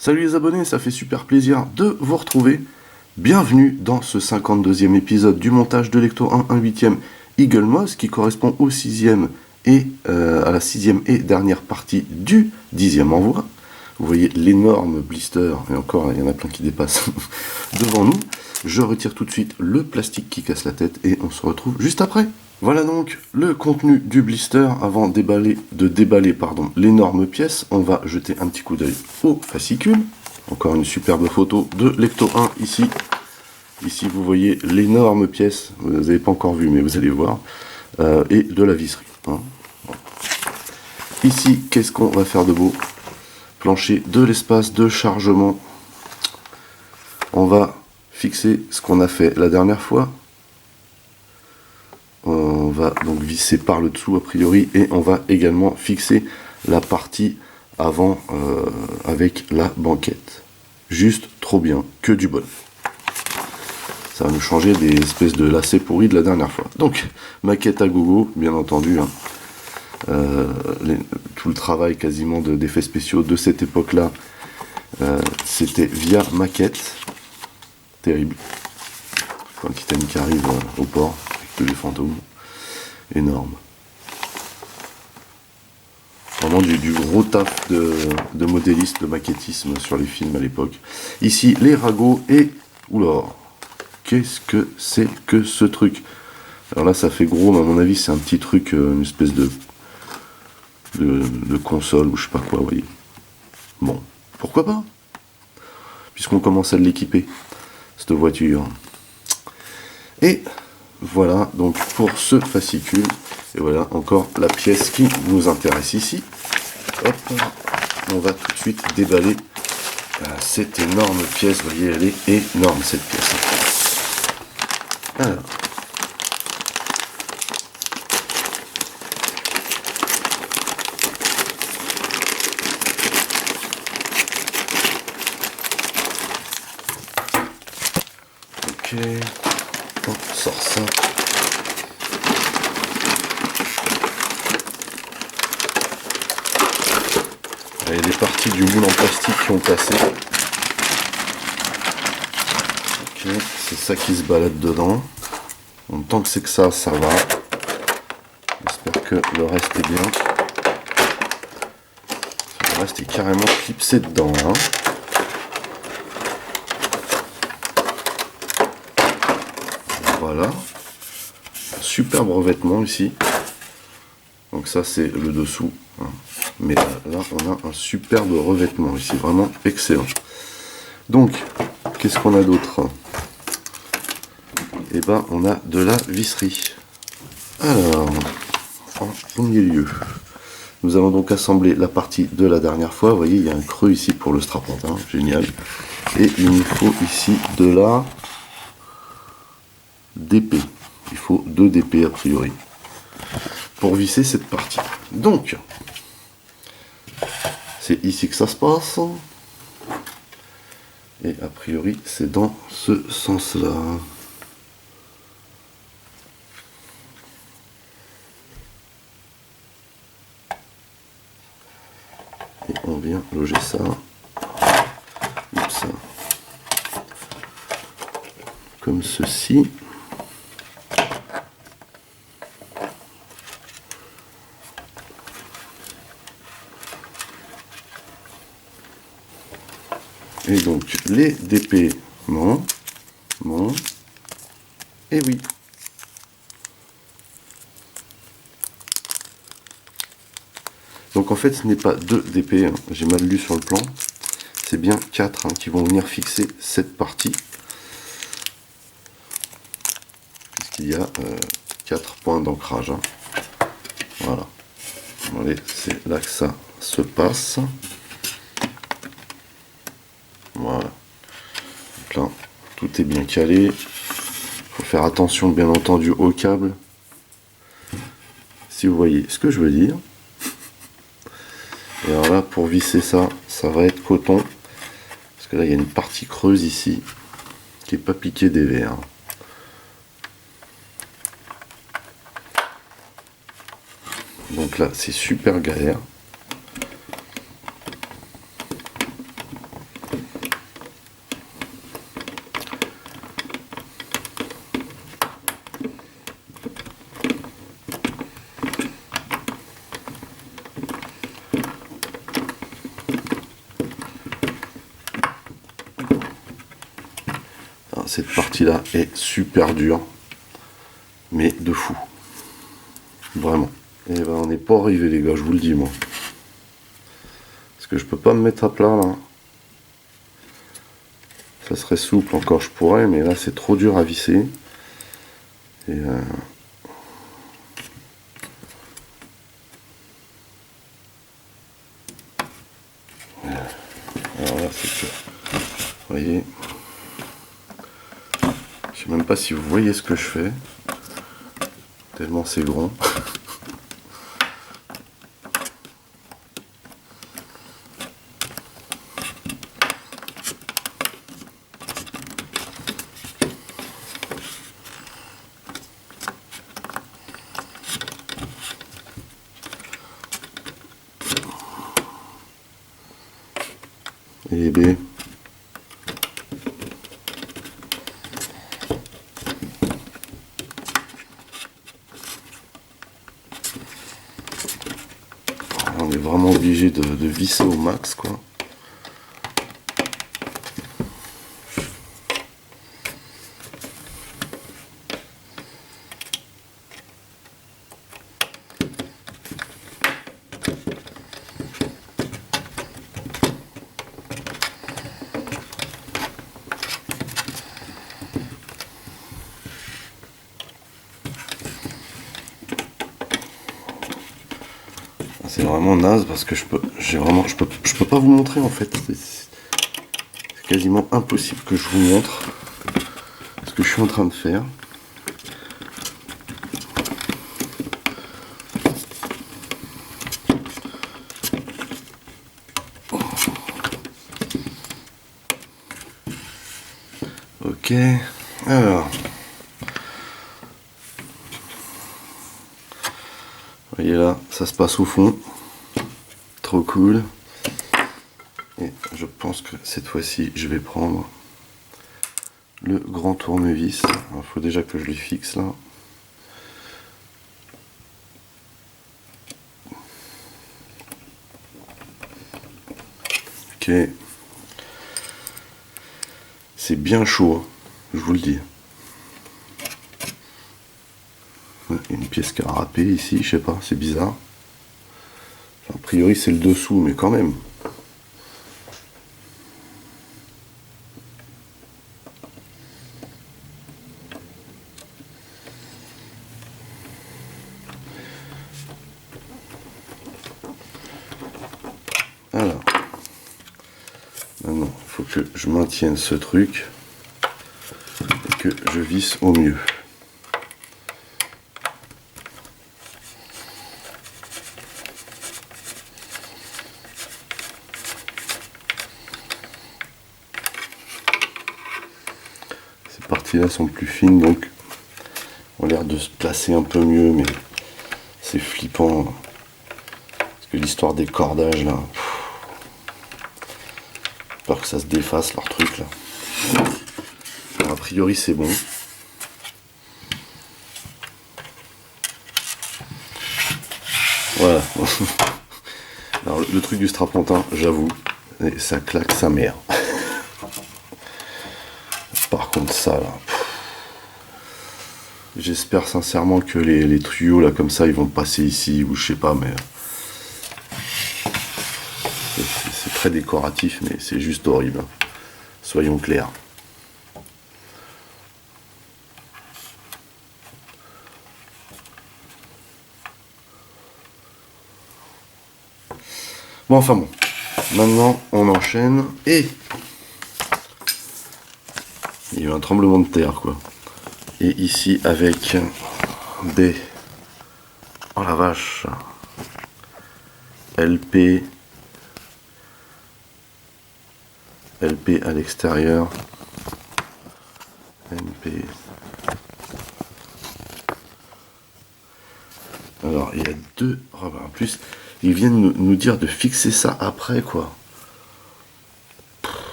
Salut les abonnés, ça fait super plaisir de vous retrouver. Bienvenue dans ce 52e épisode du montage de Lecto 1 8e Eagle Moss qui correspond au 6e et à la 6e et dernière partie du 10e envoi. Vous voyez l'énorme blister, et encore il y en a plein qui dépassent devant nous. Je retire tout de suite le plastique qui casse la tête et on se retrouve juste après. Voilà donc le contenu du blister. Avant de déballer l'énorme pièce, on va jeter un petit coup d'œil au fascicule. Encore une superbe photo de Lecto 1 ici. Ici vous voyez l'énorme pièce, vous n'avez pas encore vu mais vous allez voir, et de la visserie. Hein. Ici, qu'est-ce qu'on va faire de beau? Plancher de l'espace de chargement. On va fixer ce qu'on a fait la dernière fois. On va donc visser par le dessous a priori et on va également fixer la partie avant avec la banquette. Juste trop bien, que du bon. Ça va nous changer des espèces de lacets pourris de la dernière fois. Donc, maquette à gogo, bien entendu. Hein. Tout le travail quasiment d'effets spéciaux de cette époque-là, c'était via maquette. Terrible. Quand le Titanic arrive au port, avec les fantômes. Énorme. Vraiment du gros taf de modéliste, de maquettisme sur les films à l'époque. Ici, les ragots et... Oula, qu'est-ce que c'est que ce truc? Alors là, ça fait gros, mais à mon avis, c'est un petit truc, une espèce de console ou je sais pas quoi, vous voyez. Bon, pourquoi pas? Puisqu'on commence à l'équiper, cette voiture. Et voilà, donc pour ce fascicule, et voilà encore la pièce qui nous intéresse ici. Hop, on va tout de suite déballer cette énorme pièce. Vous voyez, elle est énorme cette pièce. Alors. Ok, on sort ça. Il y a des parties du moule en plastique qui ont cassé. Ok, c'est ça qui se balade dedans. Donc, tant que c'est que ça va. J'espère que le reste est bien. Le reste est carrément clipsé dedans. Hein. Voilà. Un superbe revêtement ici. Donc ça c'est le dessous. Hein. Mais là on a un superbe revêtement ici. Vraiment excellent. Donc, qu'est-ce qu'on a d'autre? Eh ben on a de la visserie. Alors, en premier lieu, nous allons donc assembler la partie de la dernière fois. Vous voyez, il y a un creux ici pour le strapontin. Génial. Et il nous faut ici de la DP. Il faut 2 DP a priori pour visser cette partie. Donc, c'est ici que ça se passe. Et a priori, c'est dans ce sens-là. Et on vient loger ça. Oups. Comme ceci. Et donc, les DP, non, et oui. Donc en fait, ce n'est pas 2 DP, hein. J'ai mal lu sur le plan. C'est bien 4 hein, qui vont venir fixer cette partie. Puisqu'il y a 4 points d'ancrage. Hein. Voilà. Allez, c'est là que ça se passe. Voilà. Donc là, tout est bien calé. Il faut faire attention, bien entendu, au câble. Si vous voyez ce que je veux dire. Et alors là, pour visser ça, ça va être coton. Parce que là, il y a une partie creuse ici, qui n'est pas piquée des verres. Donc là, c'est super galère. cette partie-là est super dure, mais de fou. Vraiment. Et ben on n'est pas arrivé les gars, je vous le dis moi. Parce que je peux pas me mettre à plat là. Ça serait souple encore, je pourrais, mais là c'est trop dur à visser. Et alors là c'est que, vous voyez, je sais même pas si vous voyez ce que je fais, tellement c'est grand. Et B. On est vraiment obligé de visser au max quoi. C'est vraiment naze parce que je peux pas vous montrer en fait. C'est quasiment impossible que je vous montre ce que je suis en train de faire. Ok, alors. Vous voyez là, ça se passe au fond. Trop cool. Et je pense que cette fois-ci, je vais prendre le grand tournevis. Il faut déjà que je le fixe là. Ok. C'est bien chaud, je vous le dis. Une pièce qui a râpé ici, je sais pas, c'est bizarre. Enfin, a priori c'est le dessous, mais quand même. Alors, maintenant, il faut que je maintienne ce truc et que je visse au mieux. Ces parties-là sont plus fines, donc ont l'air de se placer un peu mieux, mais c'est flippant. Parce que l'histoire des cordages, là... J'espère que ça se défasse leur truc là. Alors, a priori c'est bon. Voilà. Alors le truc du strapontin, j'avoue, ça claque sa mère. Par contre ça là. J'espère sincèrement que les tuyaux là comme ça ils vont passer ici ou je sais pas mais. C'est très décoratif, mais c'est juste horrible. Soyons clairs. Bon, enfin bon. Maintenant, on enchaîne. Et il y a eu un tremblement de terre, quoi. Et ici, avec des... Oh la vache. LP à l'extérieur. MP. Alors, il y a deux... Oh, bah, en plus, ils viennent nous dire de fixer ça après, quoi.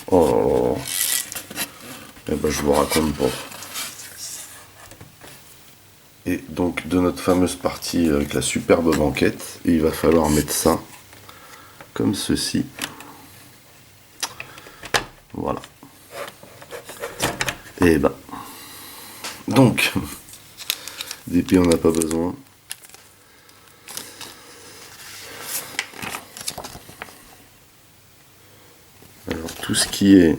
Oh. Eh ben, je vous raconte pas. Et donc de notre fameuse partie avec la superbe banquette, il va falloir mettre ça comme ceci. Voilà. Et ben. Donc, d'épée on n'a pas besoin. Alors tout ce qui est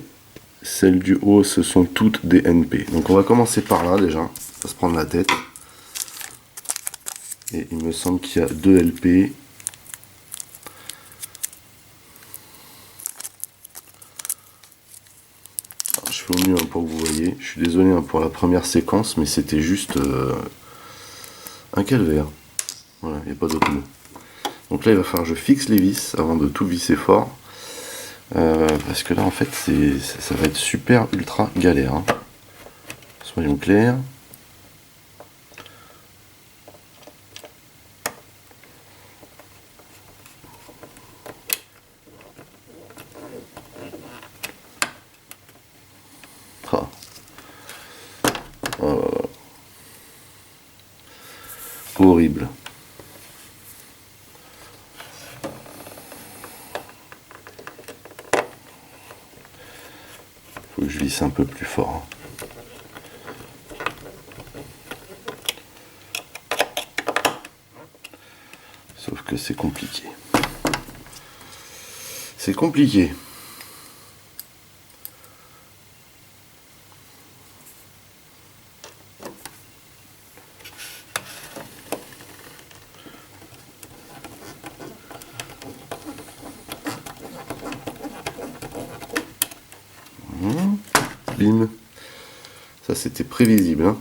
celle du haut, ce sont toutes des NP. Donc on va commencer par là déjà, on va se prendre la tête. Et il me semble qu'il y a 2 LP. Alors, je fais au mieux pour que vous voyez. Je suis désolé pour la première séquence, mais c'était juste un calvaire. Voilà, il n'y a pas d'autre mot. Donc là, il va falloir que je fixe les vis avant de tout visser fort. Parce que là, en fait, ça va être super ultra galère. Hein. Soyons clairs. Ah. Oh là là. Horrible. Faut que je visse un peu plus fort. Sauf que c'est compliqué. C'est compliqué. Bim. Ça c'était prévisible. Hein.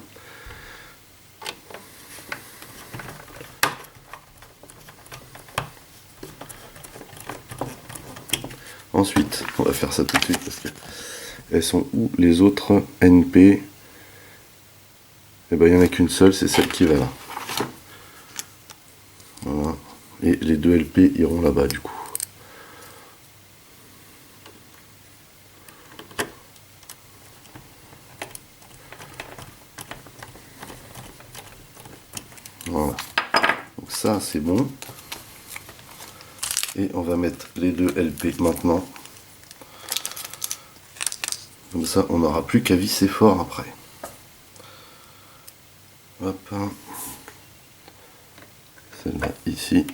Ensuite, on va faire ça tout de suite parce que elles sont où les autres NP? Eh ben il n'y en a qu'une seule, c'est celle qui va là. Voilà. Et les 2 LP iront là-bas du coup. Voilà. Donc ça c'est bon. Et on va mettre les 2 LP maintenant. Comme ça on n'aura plus qu'à visser fort après. Hop. Celle-là ici.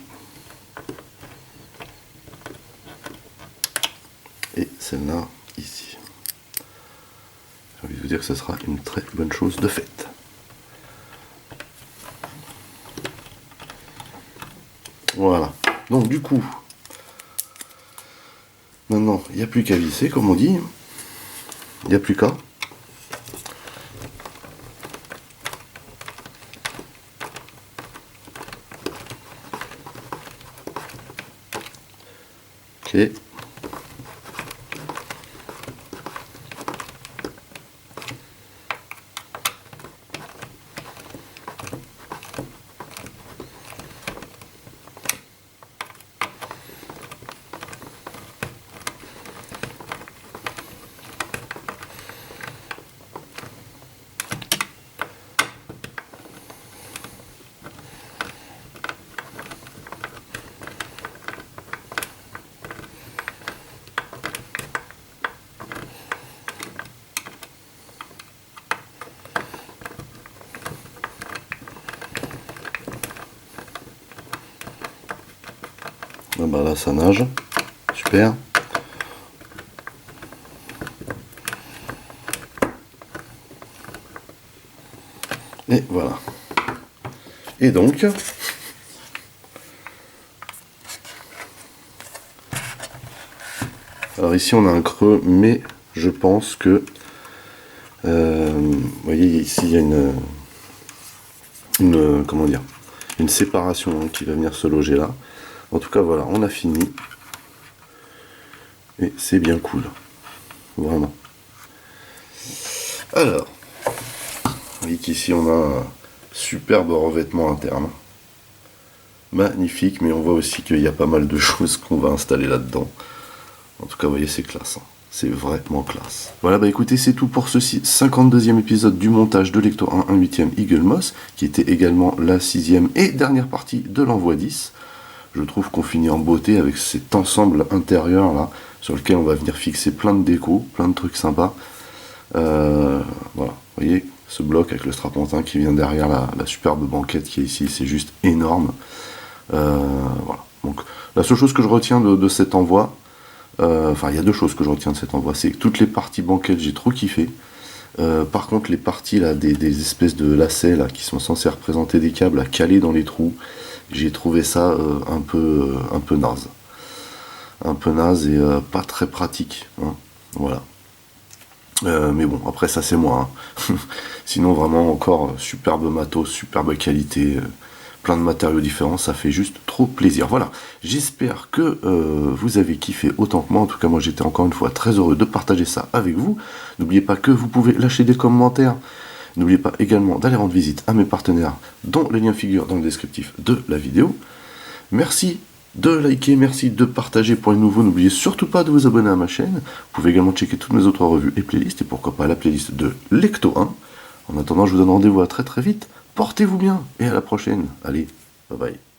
Et celle-là ici. J'ai envie de vous dire que ce sera une très bonne chose de faite. Voilà. Donc du coup, maintenant, il n'y a plus qu'à visser, comme on dit. Il n'y a plus qu'à. Ok. Ah bah là ça nage, super. Et voilà. Et donc, alors ici on a un creux, mais je pense que, vous voyez ici il y a comment dire, une séparation hein, qui va venir se loger là. En tout cas voilà, on a fini. Et c'est bien cool. Vraiment. Alors, vous voyez qu'ici on a un superbe revêtement interne. Magnifique, mais on voit aussi qu'il y a pas mal de choses qu'on va installer là-dedans. En tout cas, vous voyez, c'est classe. Hein. C'est vraiment classe. Voilà, bah écoutez, c'est tout pour ce 52e épisode du montage de Lecto 1 1/8e Eagle Moss, qui était également la 6e et dernière partie de l'envoi 10. Je trouve qu'on finit en beauté avec cet ensemble intérieur là, sur lequel on va venir fixer plein de décos, plein de trucs sympas. Voilà, vous voyez, ce bloc avec le strapontin qui vient derrière la superbe banquette qui est ici, c'est juste énorme. Voilà. Donc la seule chose que je retiens de cet envoi, enfin il y a deux choses que je retiens de cet envoi, c'est que toutes les parties banquettes j'ai trop kiffé. Par contre les parties là, des espèces de lacets là, qui sont censés représenter des câbles à caler dans les trous, j'ai trouvé ça un peu naze. Un peu naze et pas très pratique. Hein. Voilà. Mais bon, après ça c'est moi. Hein. Sinon vraiment encore superbe matos, superbe qualité, plein de matériaux différents, ça fait juste trop plaisir. Voilà, j'espère que vous avez kiffé autant que moi. En tout cas moi j'étais encore une fois très heureux de partager ça avec vous. N'oubliez pas que vous pouvez lâcher des commentaires. N'oubliez pas également d'aller rendre visite à mes partenaires dont les liens figurent dans le descriptif de la vidéo. Merci de liker, merci de partager pour les nouveaux. N'oubliez surtout pas de vous abonner à ma chaîne. Vous pouvez également checker toutes mes autres revues et playlists, et pourquoi pas la playlist de Lecto 1. En attendant, je vous donne rendez-vous à très très vite. Portez-vous bien et à la prochaine. Allez, bye bye.